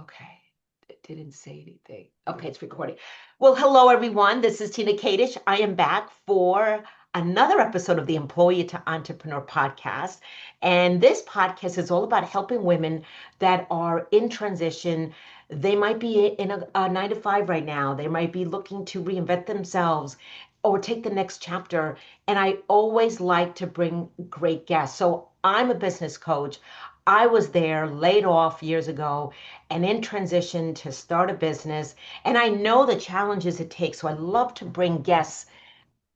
Okay. It didn't say anything. Okay, it's recording. Well, hello everyone. This is Tina Kadish. I am back for another episode of the Employee to Entrepreneur podcast. And this podcast is all about helping women that are in transition. They might be in a 9 to 5 right now. They might be looking to reinvent themselves or take the next chapter. And I always like to bring great guests. So I'm a business coach. I was there laid off years ago and in transition to start a business. And I know the challenges it takes. So I love to bring guests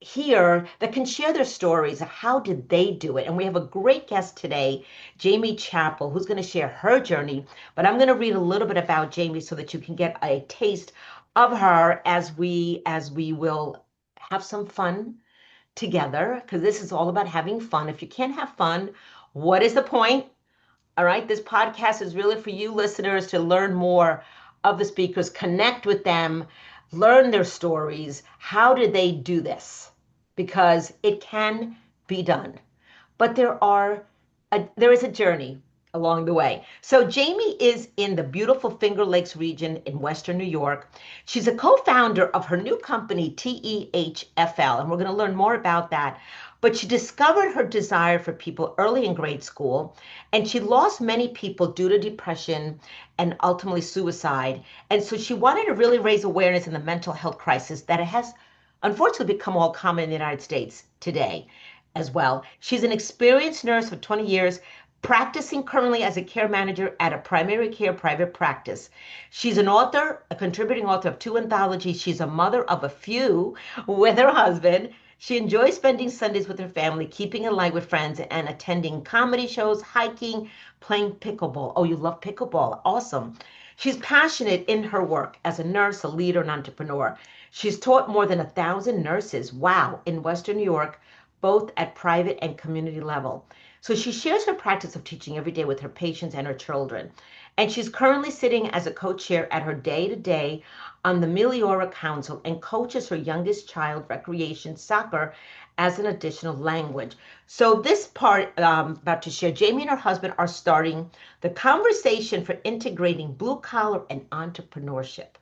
here that can share their stories of how did they do it. And we have a great guest today, Jaymie Chapple, who's going to share her journey. But I'm going to read a little bit about Jaymie so that you can get a taste of her as we will have some fun together, because this is all about having fun. If you can't have fun, what is the point? All right, this podcast is really for you listeners to learn more of the speakers, connect with them, learn their stories. How did they do this? Because it can be done. But there is a journey along the way. So Jaymie is in the beautiful Finger Lakes region in Western New York. She's a co-founder of her new company, TEHFL, and we're going to learn more about that. But she discovered her desire for people early in grade school, and she lost many people due to depression and ultimately suicide. And so she wanted to really raise awareness in the mental health crisis that it has unfortunately become all common in the United States today as well. She's an experienced nurse for 20 years, practicing currently as a care manager at a primary care private practice. She's an author, a contributing author of 2 anthologies. She's a mother of a few with her husband. She enjoys spending Sundays with her family, keeping in line with friends, and attending comedy shows, hiking, playing pickleball. Oh, you love pickleball. Awesome. She's passionate in her work as a nurse, a leader, and entrepreneur. She's taught more than 1,000 nurses, wow, in Western New York, both at private and community level. So she shares her practice of teaching every day with her patients and her children. And she's currently sitting as a co-chair at her day-to-day on the Meliora Council and coaches her youngest child recreation soccer as an additional language. So this part about to share, Jaymie and her husband are starting the conversation for integrating blue collar and entrepreneurship.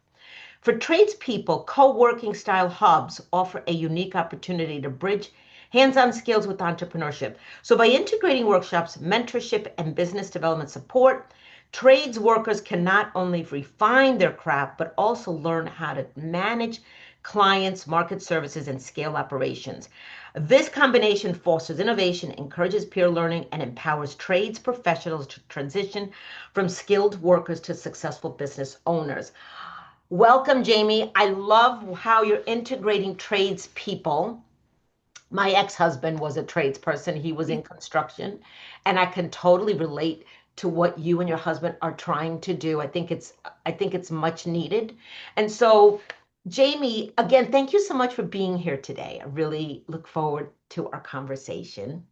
For tradespeople, co-working style hubs offer a unique opportunity to bridge hands-on skills with entrepreneurship. So by integrating workshops, mentorship, and business development support, trades workers can not only refine their craft, but also learn how to manage clients, market services, and scale operations. This combination fosters innovation, encourages peer learning, and empowers trades professionals to transition from skilled workers to successful business owners. Welcome, Jaymie. I love how you're integrating tradespeople. My ex-husband was a tradesperson. He was in construction, and I can totally relate to what you and your husband are trying to do. I think it's much needed. And so, Jaymie, again, thank you so much for being here today. I really look forward to our conversation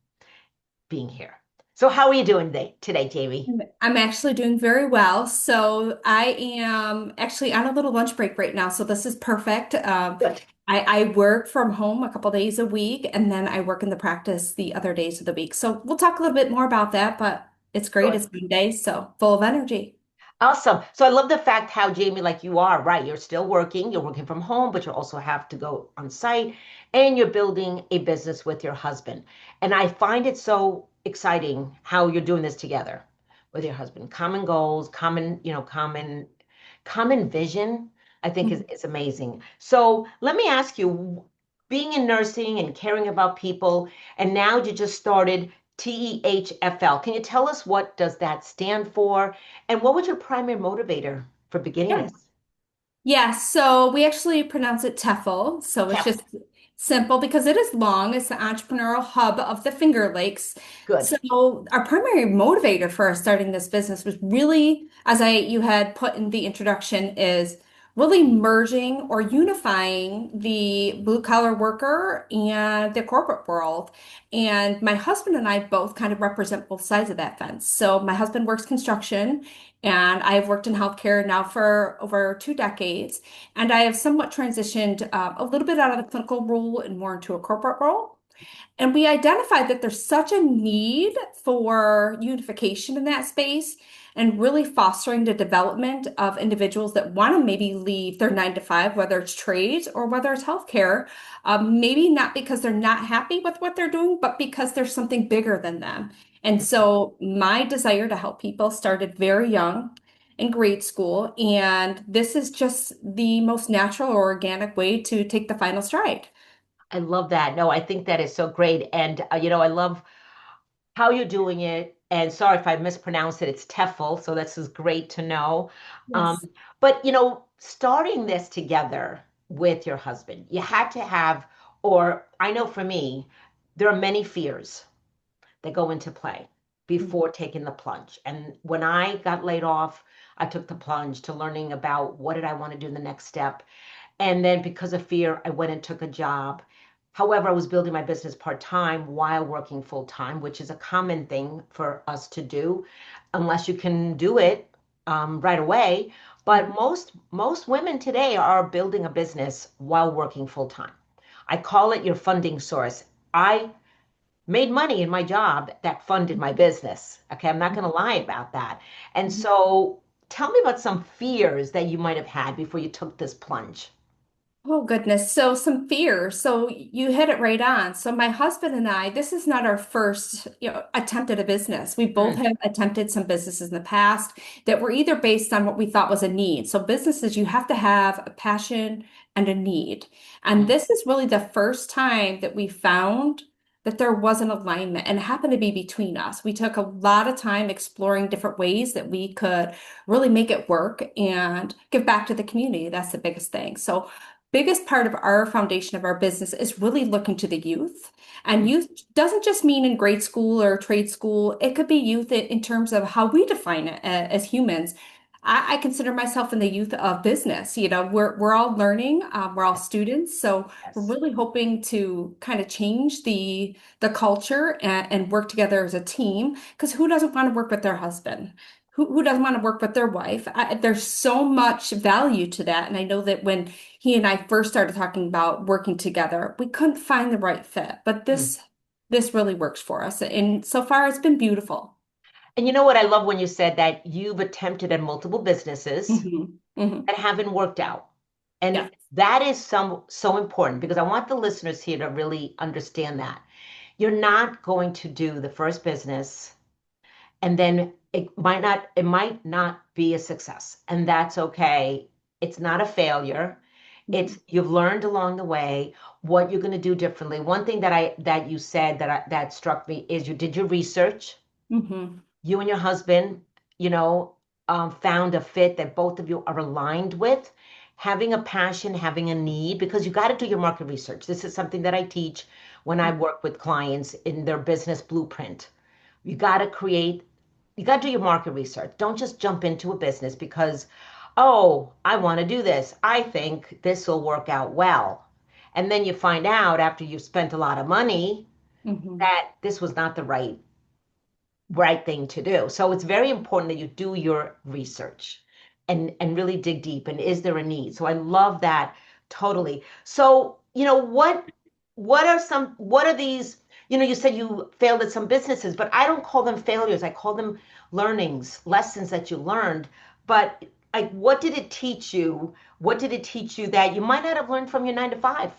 being here. So how are you doing today, Jaymie? I'm actually doing very well. So I am actually on a little lunch break right now. So this is perfect. Good. I work from home a couple days a week, and then I work in the practice the other days of the week. So we'll talk a little bit more about that, but it's great. Good. It's Monday, so full of energy. Awesome. So I love the fact how Jaymie, like you are, right? You're still working, you're working from home, but you also have to go on site and you're building a business with your husband. And I find it so exciting how you're doing this together with your husband. Common goals, common vision, I think is amazing. So let me ask you, being in nursing and caring about people, and now you just started TEHFL. Can you tell us what does that stand for? And what was your primary motivator for beginning Yeah. this? Yeah, so we actually pronounce it TEFL. So it's TEF. just simple because it is long. It's the entrepreneurial hub of the Finger Lakes. Good. So our primary motivator for us starting this business was really, as you had put in the introduction, is really merging or unifying the blue collar worker and the corporate world. And my husband and I both kind of represent both sides of that fence. So my husband works construction. And I've worked in healthcare now for over 2 decades. And I have somewhat transitioned a little bit out of the clinical role and more into a corporate role. And we identified that there's such a need for unification in that space and really fostering the development of individuals that want to maybe leave their 9 to 5, whether it's trades or whether it's healthcare, maybe not because they're not happy with what they're doing, but because there's something bigger than them. And so my desire to help people started very young in grade school, and this is just the most natural or organic way to take the final stride. I love that. No, I think that is so great. And, I love how you're doing it. And sorry if I mispronounced it, it's TEHFL. So this is great to know. Um, Yes. but, starting this together with your husband, you had to have, or I know for me, there are many fears that go into play before taking the plunge. And when I got laid off, I took the plunge to learning about what did I want to do in the next step. And then because of fear, I went and took a job. However, I was building my business part-time while working full-time, which is a common thing for us to do, unless you can do it right away. But most women today are building a business while working full-time. I call it your funding source. I made money in my job that funded my business. Okay, I'm not going to lie about that. And so tell me about some fears that you might have had before you took this plunge. Oh goodness. So some fears. So you hit it right on. So my husband and I, this is not our first, attempt at a business. We both Mm, have attempted some businesses in the past that were either based on what we thought was a need. So businesses, you have to have a passion and a need. And mm. this is really the first time that we found that there was an alignment and it happened to be between us. We took a lot of time exploring different ways that we could really make it work and give back to the community. That's the biggest thing. So biggest part of our foundation of our business is really looking to the youth. And Mm. youth doesn't just mean in grade school or trade school. It could be youth in terms of how we define it as humans. I consider myself in the youth of business. We're all learning. We're all students, so we're Yes. really hoping to kind of change the culture and work together as a team. Because who doesn't want to work with their husband? Who doesn't want to work with their wife? There's so much value to that, and I know that when he and I first started talking about working together, we couldn't find the right fit, but Mm. this really works for us. And so far it's been beautiful. And you know what I love when you said that you've attempted at multiple businesses Hmm. Hmm. that haven't worked out. Yeah. And that is so important because I want the listeners here to really understand that. You're not going to do the first business and then it might not be a success. And that's okay. It's not a failure. Hmm. It's you've learned along the way what you're going to do differently. One thing that you said that struck me is you did your research. Hmm. You and your husband, you know, found a fit that both of you are aligned with, having a passion, having a need, because you got to do your market research. This is something that I teach when I work with clients in their business blueprint. You got to create, you got to do your market research. Don't just jump into a business because, oh, I want to do this. I think this will work out well. And then you find out after you've spent a lot of money Hmm. that this was not the right thing to do. So it's very important that you do your research and really dig deep. And is there a need? So I love that totally. So, what are these, you said you failed at some businesses, but I don't call them failures. I call them learnings, lessons that you learned. But like what did it teach you? What did it teach you that you might not have learned from your 9 to 5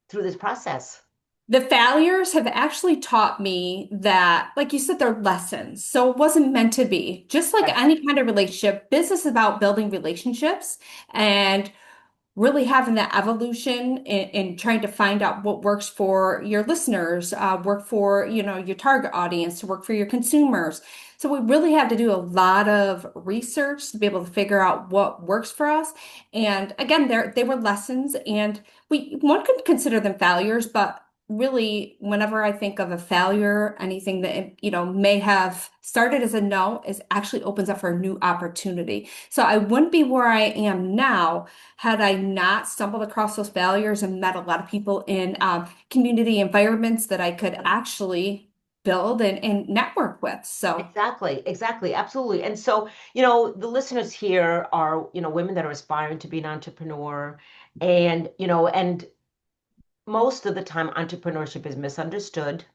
through this process? The failures have actually taught me that, like you said, they're lessons. So it wasn't meant to be. Just like Yes. any kind of relationship, business is about building relationships and really having that evolution and trying to find out what works for your listeners, work for, your target audience, to work for your consumers. So we really have to do a lot of research to be able to figure out what works for us. And again, they were lessons, and one could consider them failures, but really, whenever I think of a failure, anything that, may have started as a no is actually opens up for a new opportunity. So I wouldn't be where I am now had I not stumbled across those failures and met a lot of people in community environments that I could actually build and network with. So, Exactly, exactly, absolutely. And so, the listeners here are, women that are aspiring to be an entrepreneur and most of the time entrepreneurship is misunderstood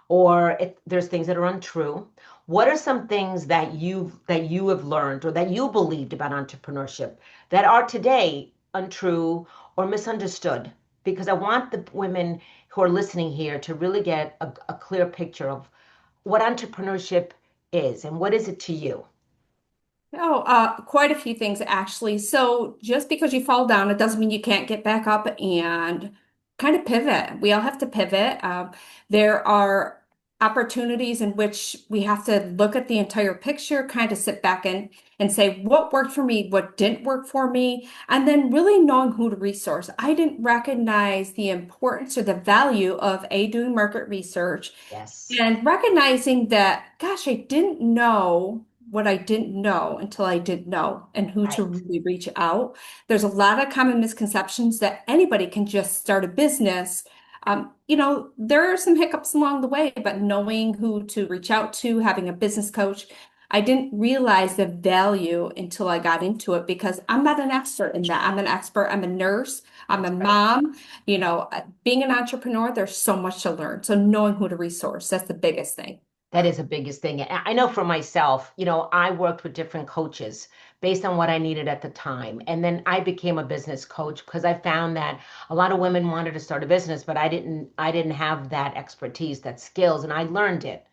or there's things that are untrue. What are some things that you have learned or that you believed about entrepreneurship that are today untrue or misunderstood? Because I want the women who are listening here to really get a clear picture of what entrepreneurship is and what is it to you. Oh, quite a few things actually. So just because you fall down, it doesn't mean you can't get back up and kind of pivot. We all have to pivot. There are opportunities in which we have to look at the entire picture, kind of sit back and say what worked for me, what didn't work for me, and then really knowing who to resource. I didn't recognize the importance or the value of doing market research Yes, and recognizing that, gosh, I didn't know what I didn't know until I did know and who to right. really reach out. There's a lot of common misconceptions that anybody can just start a business. There are some hiccups along the way, but knowing who to reach out to, having a business coach, I didn't realize the value until I got into it because I'm not an expert in that. I'm an expert. I'm a nurse. I'm a That's right. mom. Being an entrepreneur, there's so much to learn. So knowing who to resource, that's the biggest thing. That is the biggest thing. I know for myself, I worked with different coaches based on what I needed at the time. And then I became a business coach because I found that a lot of women wanted to start a business, but I didn't have that expertise, that skills, and I learned it.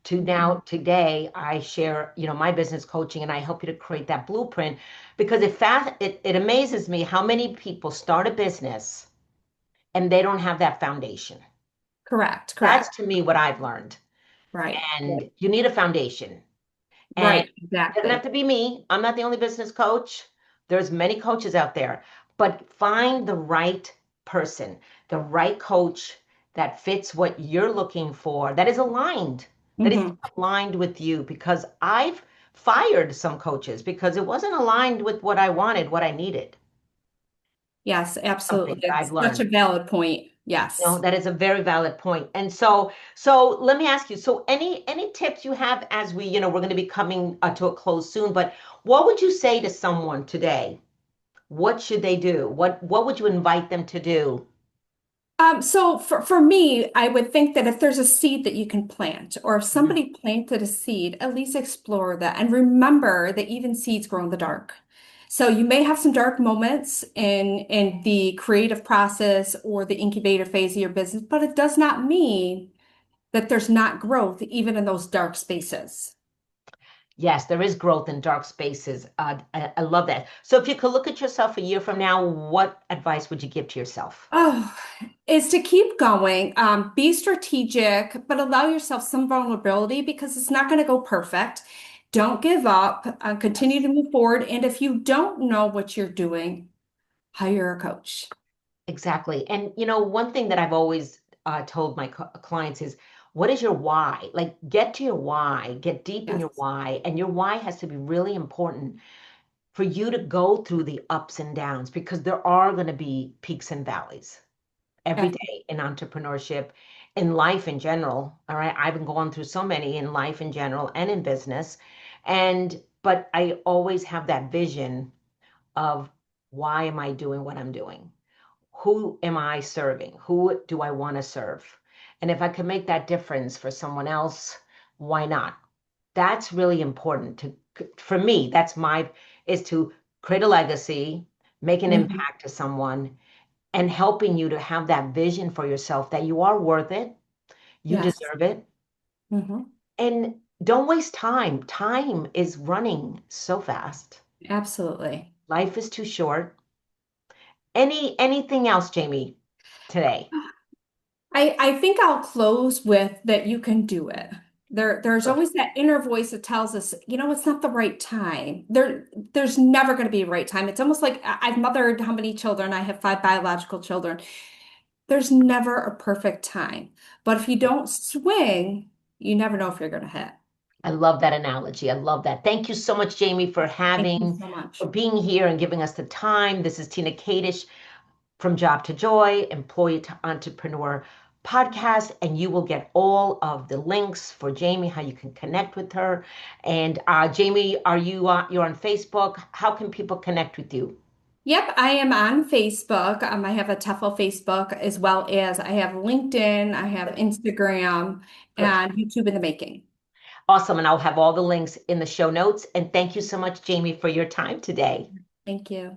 To now today, I share, my business coaching and I help you to create that blueprint because it amazes me how many people start a business and they don't have that foundation. Correct, That's correct. to me what I've learned. Right. And you need a foundation. And Right, it doesn't have exactly. to be me. I'm not the only business coach. There's many coaches out there, but find the right person, the right coach that fits what you're looking for, that is Hmm. aligned with you. Because I've fired some coaches because it wasn't aligned with what I wanted, what I needed. Yes, Something absolutely. that I've It's such a learned. valid point. Yes. That is a very valid point. And so let me ask you, so any tips you have as we're going to be coming to a close soon, but what would you say to someone today? What should they do? What would you invite them to do? So for me, I would think that if there's a seed that you can plant, or if Mhm. somebody planted a seed, at least explore that and remember that even seeds grow in the dark. So you may have some dark moments in the creative process or the incubator phase of your business, but it does not mean that there's not growth even in those dark spaces. Yes, there is growth in dark spaces. I love that. So if you could look at yourself a year from now, what advice would you give to yourself? Oh, is to keep going, be strategic, but allow yourself some vulnerability because it's not going to go perfect. Don't give up, continue Yes. to move forward. And if you don't know what you're doing, hire a coach. Exactly. And one thing that I've always told my clients is, what is your why? Like, get to your why, get deep in your Yes, why, and your why has to be really important for you to go through the ups and downs because there are going to be peaks and valleys every ab- day in entrepreneurship, in life in general. All right, I've been going through so many in life in general and in business, but I always have that vision of why am I doing what I'm doing? Who am I serving? Who do I want to serve? And if I can make that difference for someone else, why not? That's really important for me. Is to create a legacy, make an mhm, impact to someone, and helping you to have that vision for yourself that you are worth it, you yes, deserve it, mhm, and don't waste time. Time is running so fast. absolutely. Life is too short. Anything else, Jaymie, today? I think I'll close with that you can do it. There's Good. always that inner voice that tells us, it's not the right time. There's never going to be a right time. It's almost like I've mothered how many children? I have five biological children. There's never a perfect time. But if you don't swing, you never know if you're going to hit. I love that analogy. I love that. Thank you so much, Jaymie, Thank you having so for much. being here and giving us the time. This is Tina Kadish from Job to Joy, Employee to Entrepreneur podcast, and you will get all of the links for Jaymie, how you can connect with her. And Jaymie, are you're on Facebook? How can people connect with you? Yep, I am on Facebook. I have a TEHFL Facebook as well as I have LinkedIn, I have Instagram, Good. and YouTube in the making. Awesome. And I'll have all the links in the show notes. And thank you so much, Jaymie, for your time today. Thank you.